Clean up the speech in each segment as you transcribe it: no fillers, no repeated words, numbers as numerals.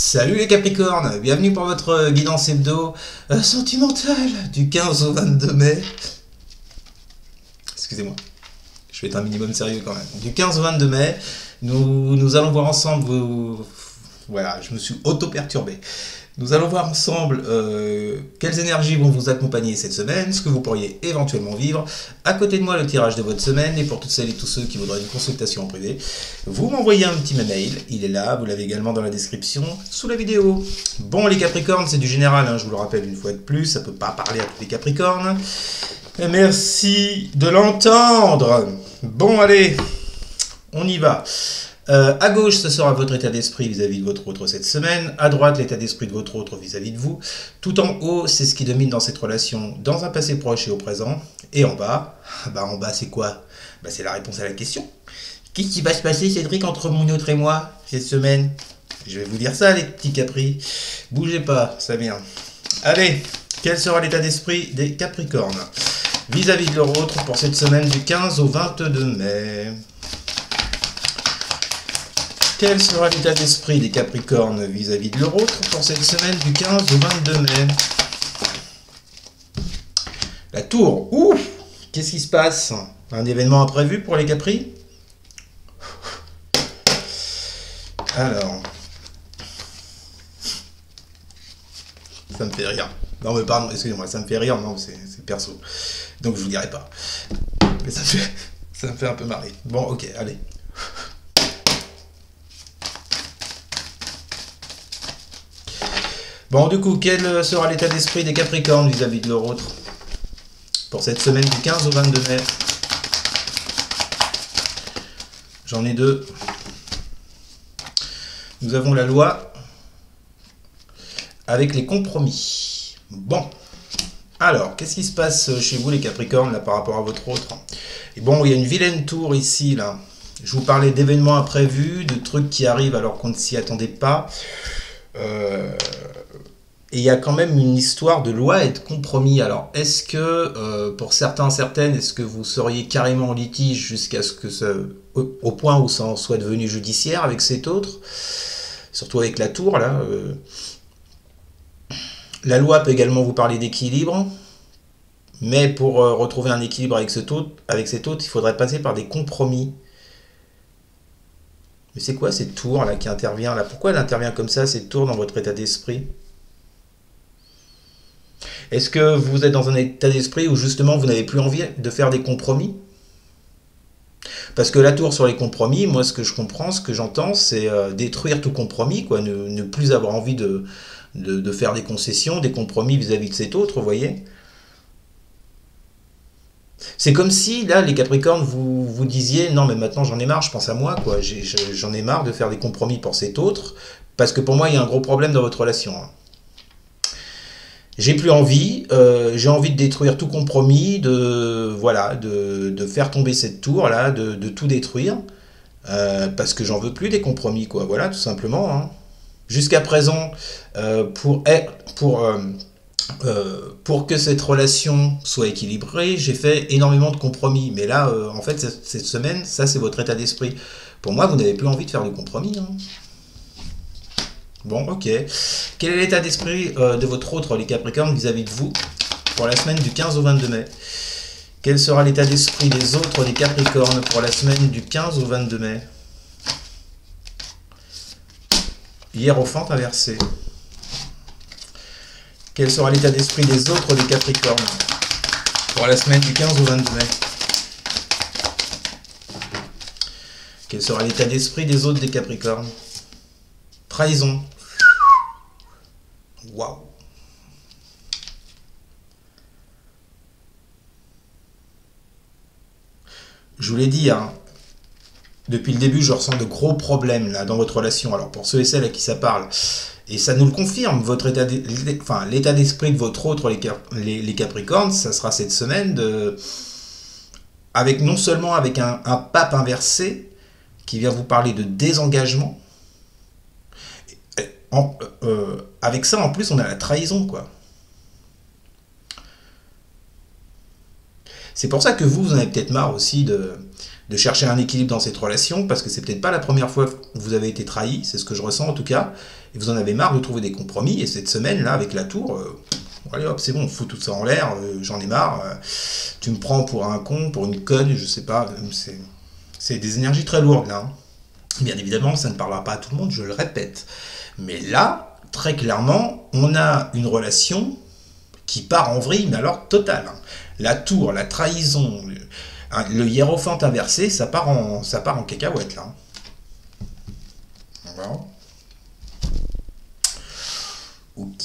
Salut les Capricornes, bienvenue pour votre guidance hebdo sentimentale du 15 au 22 mai. Excusez-moi, je vais être un minimum sérieux quand même. Du 15 au 22 mai, nous allons voir ensemble Voilà, je me suis auto-perturbé. Nous allons voir ensemble quelles énergies vont vous accompagner cette semaine, ce que vous pourriez éventuellement vivre. À côté de moi, le tirage de votre semaine, et pour toutes celles et tous ceux qui voudraient une consultation en privé, vous m'envoyez un petit mail, il est là, vous l'avez également dans la description, sous la vidéo. Bon, les Capricornes, c'est du général, hein, je vous le rappelle une fois de plus, ça ne peut pas parler à tous les Capricornes. Et merci de l'entendre. Bon, allez, on y va. À gauche, ce sera votre état d'esprit vis-à-vis de votre autre cette semaine. À droite, l'état d'esprit de votre autre vis-à-vis de vous. Tout en haut, c'est ce qui domine dans cette relation, dans un passé proche et au présent. Et en bas, en bas, c'est quoi? C'est la réponse à la question. Qu'est-ce qui va se passer, Cédric, entre mon autre et moi cette semaine? Je vais vous dire ça, les petits capris. Bougez pas, ça vient. Allez, quel sera l'état d'esprit des Capricornes vis-à-vis de leur autre pour cette semaine du 15 au 22 mai? Quel sera l'état d'esprit des Capricornes vis-à-vis de leur autre pour cette semaine du 15 au 22 mai? La tour. Ouh! Qu'est-ce qui se passe? Un événement imprévu pour les Capris? Alors. Ça me fait rire. Non mais pardon, excusez-moi, ça me fait rire, non, c'est perso. Donc je vous dirai pas. Mais ça me fait un peu marrer. Bon, ok, allez. Bon, du coup, quel sera l'état d'esprit des Capricornes vis-à-vis de leur autre pour cette semaine du 15 au 22 mai? J'en ai deux. Nous avons la loi avec les compromis. Bon. Alors, qu'est-ce qui se passe chez vous, les Capricornes, là, par rapport à votre autre? Et bon, il y a une vilaine tour ici, là. Je vous parlais d'événements imprévus, de trucs qui arrivent alors qu'on ne s'y attendait pas. Et il y a quand même une histoire de loi et de compromis. Alors, est-ce que, pour certains, certaines, est-ce que vous seriez carrément en litige jusqu'à ce que au point où ça en soit devenu judiciaire avec cet autre? Surtout avec la tour, là. La loi peut également vous parler d'équilibre. Mais pour retrouver un équilibre avec cet autre, il faudrait passer par des compromis. Mais c'est quoi cette tour, là, qui intervient, là? Pourquoi elle intervient comme ça, cette tour, dans votre état d'esprit? Est-ce que vous êtes dans un état d'esprit où justement vous n'avez plus envie de faire des compromis? Parce que la tour sur les compromis, moi ce que je comprends, ce que j'entends, c'est détruire tout compromis, quoi, ne plus avoir envie de faire des concessions, des compromis vis-à-vis de cet autre, vous voyez? C'est comme si, là, les Capricornes, vous disiez, non mais maintenant j'en ai marre, je pense à moi, quoi, j'en ai marre de faire des compromis pour cet autre, parce que pour moi il y a un gros problème dans votre relation, hein. J'ai plus envie, j'ai envie de détruire tout compromis, voilà, de faire tomber cette tour là, de tout détruire, parce que j'en veux plus des compromis, quoi, voilà, tout simplement, hein. Jusqu'à présent, pour que cette relation soit équilibrée, j'ai fait énormément de compromis, mais là, en fait, cette semaine, ça c'est votre état d'esprit. Pour moi, vous n'avez plus envie de faire de compromis, hein. Bon, ok. Quel est l'état d'esprit de votre autre, les Capricornes, vis-à-vis de vous, pour la semaine du 15 au 22 mai? Quel sera l'état d'esprit des autres, les Capricornes, pour la semaine du 15 au 22 mai? Hiérophante inversé. Quel sera l'état d'esprit des autres, les Capricornes, pour la semaine du 15 au 22 mai? Quel sera l'état d'esprit des autres, des Capricornes? Trahison. Waouh. Je vous l'ai dit, hein, depuis le début, je ressens de gros problèmes là, dans votre relation. Alors pour ceux et celles à qui ça parle, et ça nous le confirme, votre l'état d'esprit de votre autre, les Capricornes, ça sera cette semaine, avec non seulement avec un pape inversé, qui vient vous parler de désengagement, avec ça en plus on a la trahison, quoi. C'est pour ça que vous en avez peut-être marre aussi de chercher un équilibre dans cette relation, parce que c'est peut-être pas la première fois que vous avez été trahi, c'est ce que je ressens en tout cas, et vous en avez marre de trouver des compromis, et cette semaine là avec la tour, allez hop c'est bon, on fout tout ça en l'air, j'en ai marre, tu me prends pour un con, pour une conne, je sais pas, c'est des énergies très lourdes là. Hein. Bien évidemment ça ne parlera pas à tout le monde, je le répète, mais là, très clairement, on a une relation qui part en vrille, mais alors totale. Hein. La tour, la trahison, le hiérophante inversé, ça part en cacahuète là. Voilà. Ok.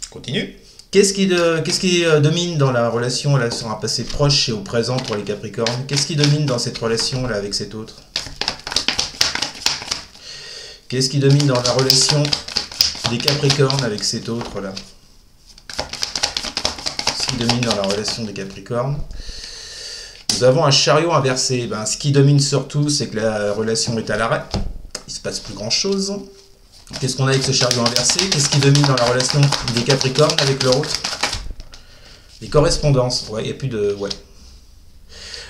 Continue. Qu'est-ce qui domine dans la relation là, sur un passé proche et au présent pour les Capricornes? Qu'est-ce qui domine dans cette relation là avec cet autre? Qu'est-ce qui domine dans la relation des Capricornes avec cet autre là? Qu'est-ce qui domine dans la relation des Capricornes? Nous avons un chariot inversé. Ben, ce qui domine surtout, c'est que la relation est à l'arrêt. Il ne se passe plus grand-chose. Qu'est-ce qu'on a avec ce chariot inversé? Qu'est-ce qui domine dans la relation des Capricornes avec leur autre? Les correspondances. Ouais, il n'y a plus de... Ouais.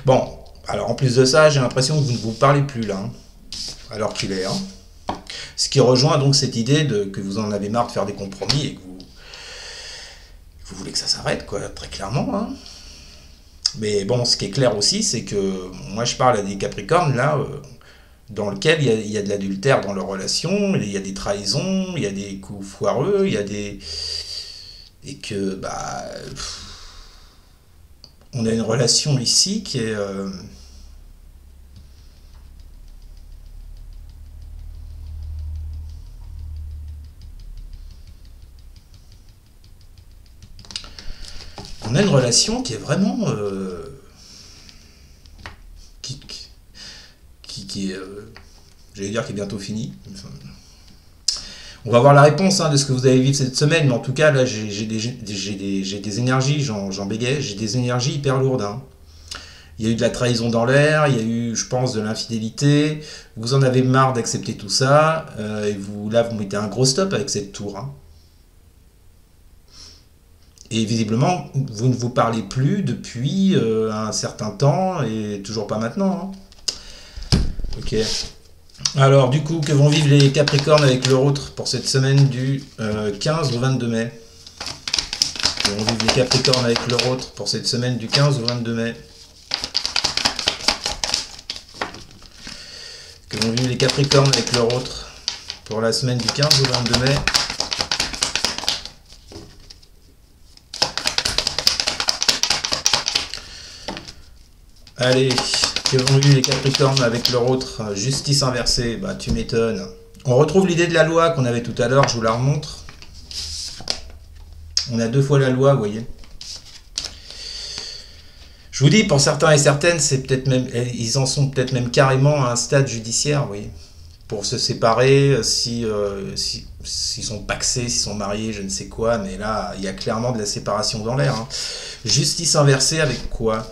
Bon, alors en plus de ça, j'ai l'impression que vous ne vous parlez plus là. Hein, alors qu'il est. Hein. Ce qui rejoint donc cette idée que vous en avez marre de faire des compromis et que vous voulez que ça s'arrête, quoi, très clairement. Hein. Mais bon, ce qui est clair aussi, c'est que moi je parle à des Capricornes là, dans lequel il y a de l'adultère dans leur relation, il y a des trahisons, il y a des coups foireux, il y a des... Et que, bah... on a une relation ici qui est... on a une relation qui est vraiment... qui est... j'allais dire qui est bientôt finie. Enfin, on va voir la réponse hein, de ce que vous allez vivre cette semaine, mais en tout cas, là, j'ai des énergies, j'en bégaye, j'ai des énergies hyper lourdes. Hein. Il y a eu de la trahison dans l'air, il y a eu, je pense, de l'infidélité. Vous en avez marre d'accepter tout ça, et vous mettez un gros stop avec cette tour. Hein. Et visiblement, vous ne vous parlez plus depuis un certain temps, et toujours pas maintenant. Hein. Ok. Alors, du coup, que vont vivre les Capricornes avec leur autre pour cette semaine du 15 au 22 mai? Que vont vivre les Capricornes avec leur autre pour cette semaine du 15 au 22 mai? Que vont vivre les Capricornes avec leur autre pour la semaine du 15 au 22 mai? Allez, que vont vivre les Capricornes avec leur autre? Justice inversée, bah tu m'étonnes. On retrouve l'idée de la loi qu'on avait tout à l'heure, je vous la remontre. On a 2 fois la loi, vous voyez. Je vous dis, pour certains et certaines, c'est peut-être même, ils en sont peut-être même carrément à un stade judiciaire, vous voyez. Pour se séparer, s'ils sont pacsés, s'ils sont mariés, je ne sais quoi, mais là, il y a clairement de la séparation dans l'air. Hein. Justice inversée avec quoi?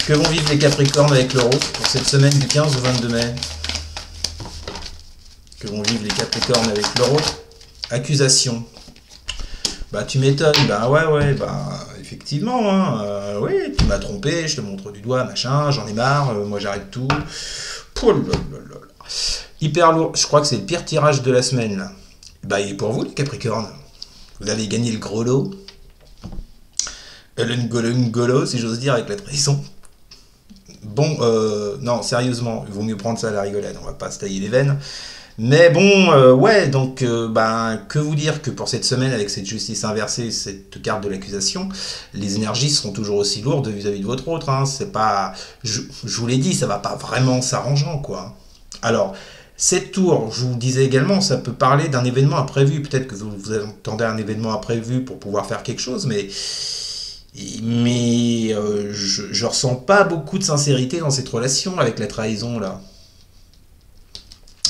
Que vont vivre les Capricornes avec leur autre pour cette semaine du 15 au 22 mai? Que vont vivre les Capricornes avec leur autre? Accusation. Bah tu m'étonnes, bah ouais, bah effectivement, hein, oui, tu m'as trompé, je te montre du doigt, machin, j'en ai marre, moi j'arrête tout. Hyper lourd, je crois que c'est le pire tirage de la semaine là. Bah il est pour vous les Capricornes. Vous avez gagné le gros lot. Le ngolo, si j'ose dire, avec la trahison. Bon, non, sérieusement, il vaut mieux prendre ça à la rigolade, on va pas se tailler les veines. Mais bon, ouais, donc, ben, que vous dire que pour cette semaine, avec cette justice inversée, cette carte de l'accusation, les énergies seront toujours aussi lourdes vis-à-vis de votre autre. Hein. C'est pas, je vous l'ai dit, ça va pas vraiment s'arrangeant, quoi. Alors, cette tour, je vous le disais également, ça peut parler d'un événement imprévu. Peut-être que vous attendez un événement imprévu pour pouvoir faire quelque chose, mais je ressens pas beaucoup de sincérité dans cette relation avec la trahison là.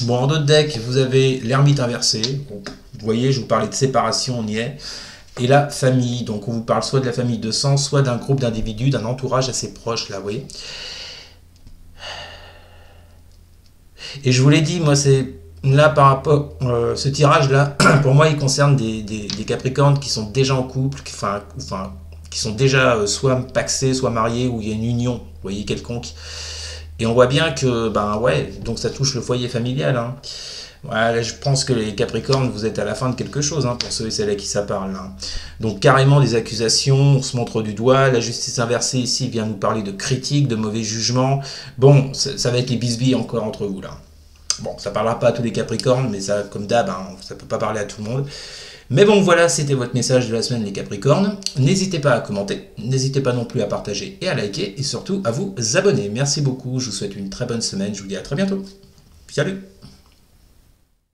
Bon, en d'autres decks, vous avez l'ermite inversé. Bon, vous voyez, je vous parlais de séparation, on y est. Et la famille, donc on vous parle soit de la famille de sang, soit d'un groupe d'individus, d'un entourage assez proche là, vous voyez. Et je vous l'ai dit, moi c'est là par rapport ce tirage là, pour moi il concerne des Capricornes qui sont déjà en couple, enfin qui sont déjà soit pacsés, soit mariés, où il y a une union, vous voyez, quelconque. Et on voit bien que, ben ouais, donc ça touche le foyer familial. Hein. Voilà, je pense que les Capricornes, vous êtes à la fin de quelque chose, hein, pour ceux et celles à qui ça parle. Hein. Donc carrément des accusations, on se montre du doigt, la justice inversée ici vient nous parler de critiques, de mauvais jugements. Bon, ça va être les bisbilles encore entre vous là. Bon, ça parlera pas à tous les Capricornes, mais ça, comme d'hab, hein, ça peut pas parler à tout le monde. Mais bon, voilà, c'était votre message de la semaine, les Capricornes. N'hésitez pas à commenter, n'hésitez pas non plus à partager et à liker, et surtout à vous abonner. Merci beaucoup, je vous souhaite une très bonne semaine, je vous dis à très bientôt. Salut!